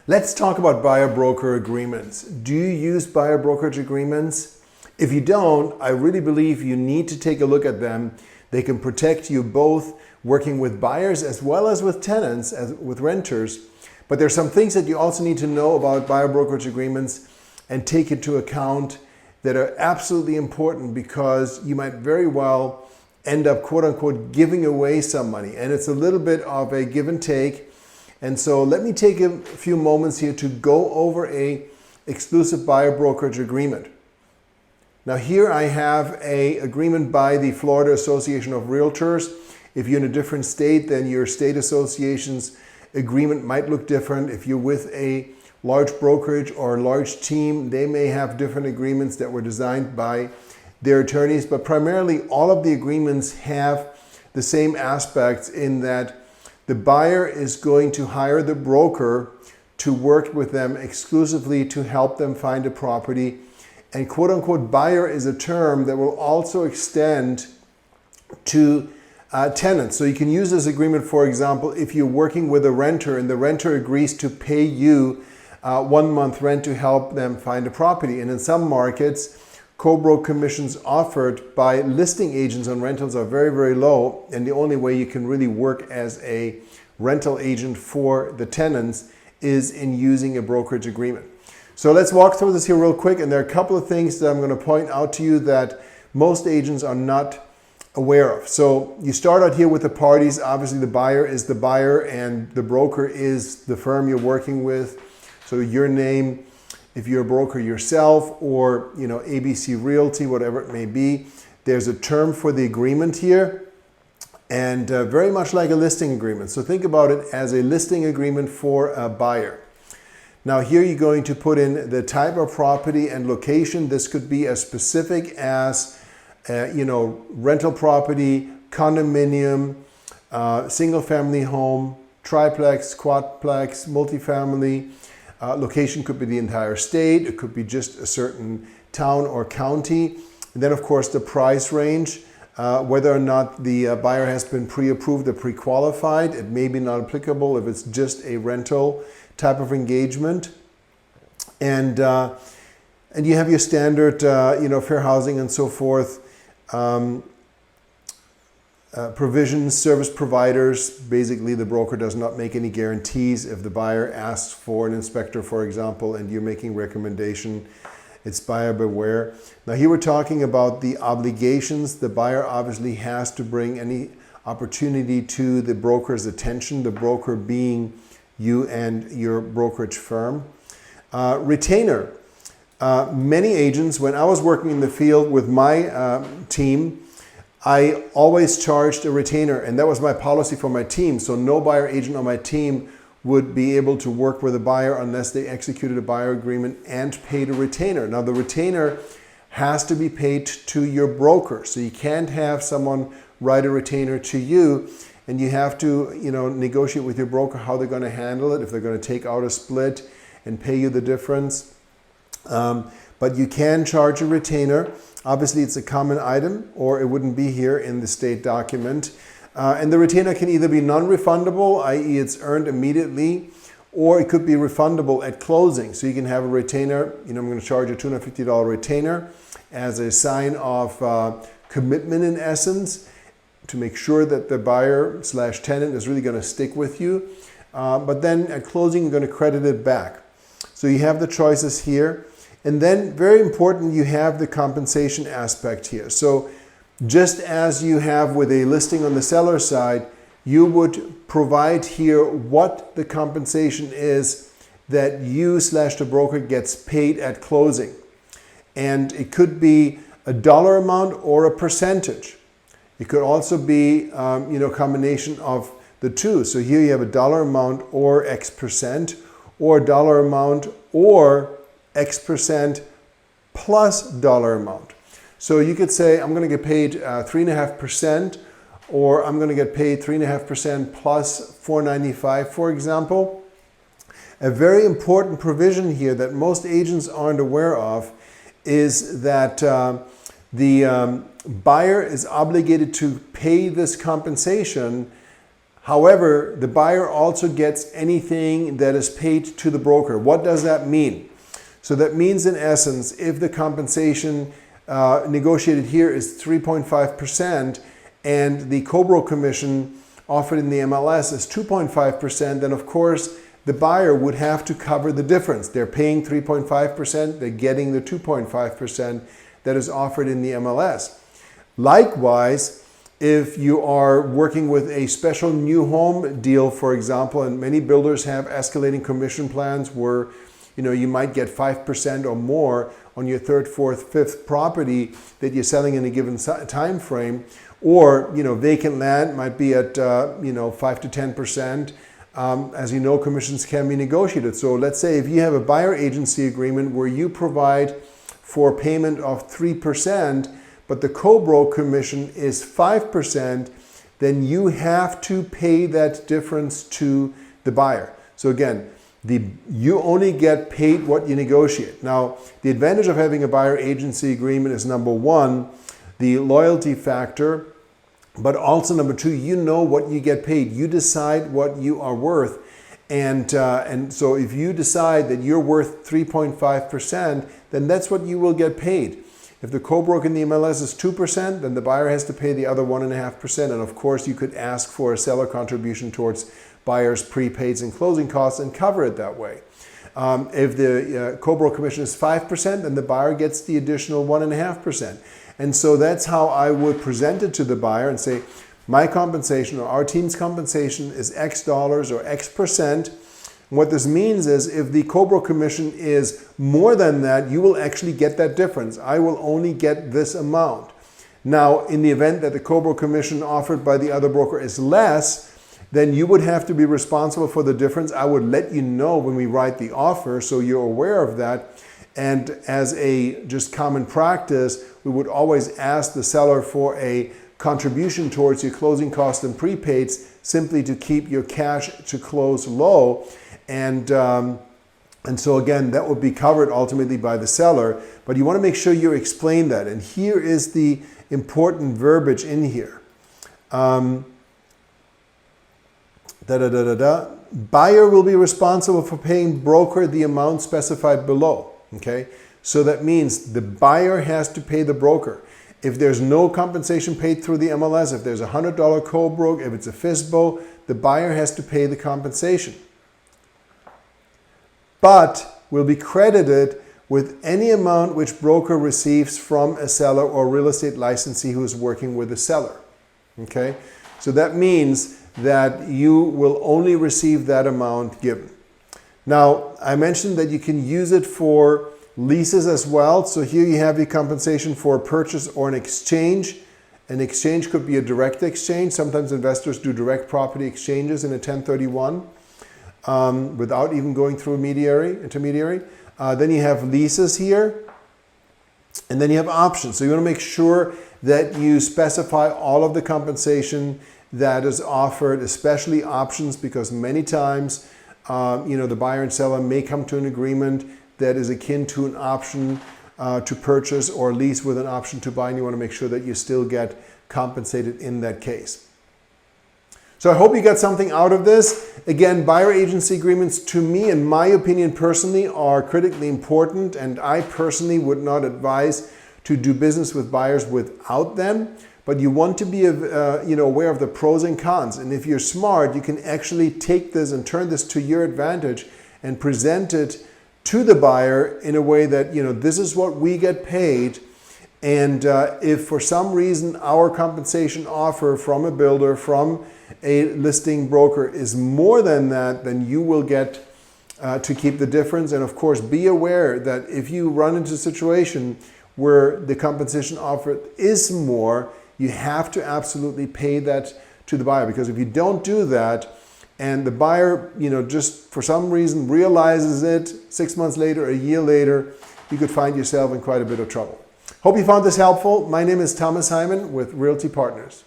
Let's talk about buyer broker agreements. Do you use buyer brokerage agreements? If you don't, I really believe you need to take a look at them. They can protect you both working with buyers as well as with tenants, as with renters. But there's some things that you also need to know about buyer brokerage agreements and take into account that are absolutely important, because you might very well end up, quote unquote, giving away some money. And it's a little bit of a give and take. And so let me take a few moments here to go over a exclusive buyer brokerage agreement. Now here I have an agreement by the Florida Association of Realtors. If you're in a different state, then your state association's agreement might look different. If you're with a large brokerage or a large team, they may have different agreements that were designed by their attorneys, but primarily all of the agreements have the same aspects in that the buyer is going to hire the broker to work with them exclusively to help them find a property. And quote unquote buyer is a term that will also extend to tenants. So you can use this agreement, for example, if you're working with a renter and the renter agrees to pay you 1 month rent to help them find a property. And in some markets, co-broke commissions offered by listing agents on rentals are very, very low. And the only way you can really work as a rental agent for the tenants is in using a brokerage agreement. So let's walk through this here real quick. And there are a couple of things that I'm going to point out to you that most agents are not aware of. So you start out here with the parties. Obviously the buyer is the buyer and the broker is the firm you're working with. So your name, if you're a broker yourself, or ABC Realty, whatever it may be, there's a term for the agreement here, and very much like a listing agreement. So think about it as a listing agreement for a buyer. Now here you're going to put in the type of property and location. This could be as specific as rental property, condominium, single family home, triplex, quadplex, multifamily. Location could be the entire state. It could be just a certain town or county. And then, of course, the price range, whether or not the buyer has been pre-approved or pre-qualified. It may be not applicable if it's just a rental type of engagement. And you have your standard, fair housing and so forth. Provisions, service providers. Basically, the broker does not make any guarantees. If the buyer asks for an inspector, for example, and you're making recommendation, it's buyer beware. Now here we're talking about the obligations. The buyer obviously has to bring any opportunity to the broker's attention, the broker being you and your brokerage firm. Retainer. Many agents, when I was working in the field with my team, I always charged a retainer, and that was my policy for my team. So no buyer agent on my team would be able to work with a buyer unless they executed a buyer agreement and paid a retainer. Now the retainer has to be paid to your broker. So you can't have someone write a retainer to you, and you have to negotiate with your broker how they're going to handle it, if they're going to take out a split and pay you the difference. But you can charge a retainer. Obviously, it's a common item, or it wouldn't be here in the state document. And the retainer can either be non-refundable, i.e. it's earned immediately, or it could be refundable at closing. So you can have a retainer, I'm going to charge a $250 retainer as a sign of commitment, in essence, to make sure that the buyer/tenant is really going to stick with you. But then at closing, you're going to credit it back. So you have the choices here. And then, very important, you have the compensation aspect here. So just as you have with a listing on the seller side, you would provide here what the compensation is that you/the broker gets paid at closing. And it could be a dollar amount or a percentage. It could also be combination of the two. So here you have a dollar amount or X percent, or a dollar amount or X percent plus dollar amount. So you could say, I'm going to get paid 3.5%, or I'm going to get paid 3.5% plus $4.95, for example. A very important provision here that most agents aren't aware of is that the buyer is obligated to pay this compensation However, the buyer also gets anything that is paid to the broker. What does that mean? So that means, in essence, if the compensation negotiated here is 3.5% and the co-broke commission offered in the MLS is 2.5%, then of course the buyer would have to cover the difference. They're paying 3.5%, they're getting the 2.5% that is offered in the MLS. Likewise, if you are working with a special new home deal, for example, and many builders have escalating commission plans where you might get 5% or more on your third, fourth, fifth property that you're selling in a given time frame, or vacant land might be at 5 to 10%. As you know, commissions can be negotiated. So let's say if you have a buyer agency agreement where you provide for payment of 3%, but the co-broke commission is 5%, then you have to pay that difference to the buyer. So again, you only get paid what you negotiate. Now, the advantage of having a buyer agency agreement is, number one, the loyalty factor, but also number two, you know what you get paid. You decide what you are worth. And so if you decide that you're worth 3.5%, then that's what you will get paid. If the co-broke in the MLS is 2%, then the buyer has to pay the other 1.5%. And of course, you could ask for a seller contribution towards buyer's prepaids and closing costs and cover it that way. If the co-broke commission is 5%, then the buyer gets the additional 1.5%. And so that's how I would present it to the buyer and say, my compensation or our team's compensation is X dollars or X percent. What this means is if the co-broke commission is more than that, you will actually get that difference. I will only get this amount. Now, in the event that the co-broke commission offered by the other broker is less, then you would have to be responsible for the difference. I would let you know when we write the offer so you're aware of that. And as a just common practice, we would always ask the seller for a contribution towards your closing costs and prepaids simply to keep your cash to close low. And so again, that would be covered ultimately by the seller, but you want to make sure you explain that. And here is the important verbiage in here. Buyer will be responsible for paying broker the amount specified below. Okay, so that means the buyer has to pay the broker. If there's no compensation paid through the MLS, if there's a $100 co-broke, if it's a FISBO, the buyer has to pay the compensation, but will be credited with any amount which broker receives from a seller or real estate licensee who is working with a seller. Okay, so that means that you will only receive that amount given. Now, I mentioned that you can use it for leases as well. So here you have the compensation for a purchase or an exchange. An exchange could be a direct exchange. Sometimes investors do direct property exchanges in a 1031 without even going through intermediary. Then you have leases here, and then you have options. So you want to make sure that you specify all of the compensation that is offered, especially options, because many times the buyer and seller may come to an agreement that is akin to an option to purchase or lease with an option to buy, and you want to make sure that you still get compensated in that case. So I hope you got something out of this. Again, buyer agency agreements, to me, in my opinion personally, are critically important, and I personally would not advise to do business with buyers without them. But you want to be aware of the pros and cons. And if you're smart, you can actually take this and turn this to your advantage and present it to the buyer in a way that, this is what we get paid. And if for some reason our compensation offer from a builder, from a listing broker is more than that, then you will get to keep the difference. And of course, be aware that if you run into a situation where the compensation offered is more, you have to absolutely pay that to the buyer, because if you don't do that and the buyer, just for some reason realizes it 6 months later, a year later, you could find yourself in quite a bit of trouble. Hope you found this helpful. My name is Thomas Heimann with Realty Partners.